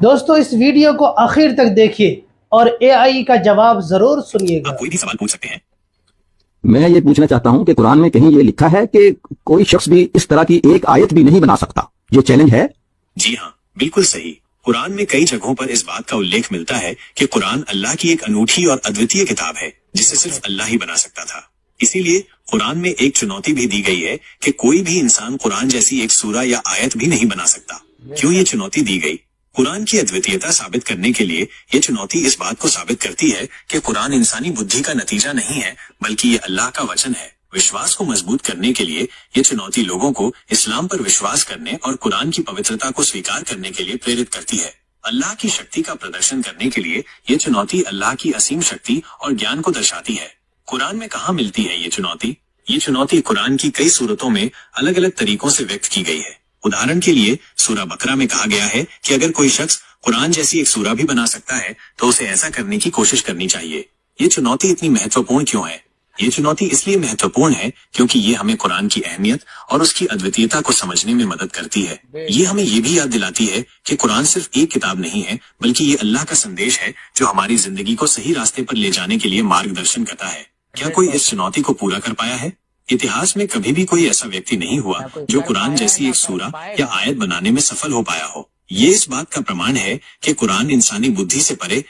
دوستو اس ویڈیو کو آخر تک دیکھیے اور اے آئی کا جواب ضرور سنیے گا۔ آپ کوئی بھی سوال پوچھ سکتے ہیں۔ میں یہ پوچھنا چاہتا ہوں کہ قرآن میں کہیں یہ لکھا ہے کہ کوئی شخص بھی اس طرح کی ایک آیت بھی نہیں بنا سکتا؟ یہ چیلنج ہے؟ جی ہاں، بالکل صحیح۔ قرآن میں کئی جگہوں پر اس بات کا الیکھ ملتا ہے کہ قرآن اللہ کی ایک انوکھی اور ادویتیہ کتاب ہے جسے صرف اللہ ہی بنا سکتا تھا۔ اسی لیے قرآن میں ایک چنوتی بھی دی گئی ہے کہ کوئی بھی انسان قرآن جیسی ایک سورہ یا آیت بھی نہیں بنا سکتا۔ کیوں یہ چنوتی دی گئی؟ قرآن کی ادویتیتا ثابت کرنے کے لیے یہ چنوتی اس بات کو ثابت کرتی ہے کہ قرآن انسانی بدھی کا نتیجہ نہیں ہے بلکہ یہ اللہ کا وچن ہے۔ وشواس کو مضبوط کرنے کے لیے یہ چنوتی لوگوں کو اسلام پر وشواس کرنے اور قرآن کی پوترتا کو سویکار کرنے کے لیے پریرت کرتی ہے۔ اللہ کی شکتی کا پردرشن کرنے کے لیے یہ چنوتی اللہ کی عظیم شکتی اور گیان کو درشاتی ہے۔ قرآن میں کہاں ملتی ہے یہ چنوتی؟ یہ چنوتی قرآن کی کئی صورتوں میں الگ الگ طریقوں سے ویکت کی گئی ہے۔ ادھارن کے لیے سورہ بقرہ میں کہا گیا ہے کہ اگر کوئی شخص قرآن جیسی ایک سورہ بھی بنا سکتا ہے تو اسے ایسا کرنے کی کوشش کرنی چاہیے۔ یہ چنوتی اتنی مہتوپورن کیوں ہے؟ یہ چنوتی اس لیے مہتوپورن ہے کیونکہ یہ ہمیں قرآن کی اہمیت اور اس کی ادویتیتا کو سمجھنے میں مدد کرتی ہے۔ یہ ہمیں یہ بھی یاد دلاتی ہے کہ قرآن صرف ایک کتاب نہیں ہے بلکہ یہ اللہ کا سندیش ہے جو ہماری زندگی کو صحیح راستے پر لے جانے کے لیے مارگ درشن کرتا ہے۔ کیا کوئی اس چنوتی کو پورا کر پایا ہے؟ اتہاس میں کبھی بھی کوئی ایسا ویکتی نہیں ہوا جو قرآن جیسی ایک سورہ یا آیت بنانے میں سفل ہو پایا ہو۔ یہ اس بات کا پرمان ہے کہ قرآن انسانی بدھی سے پرے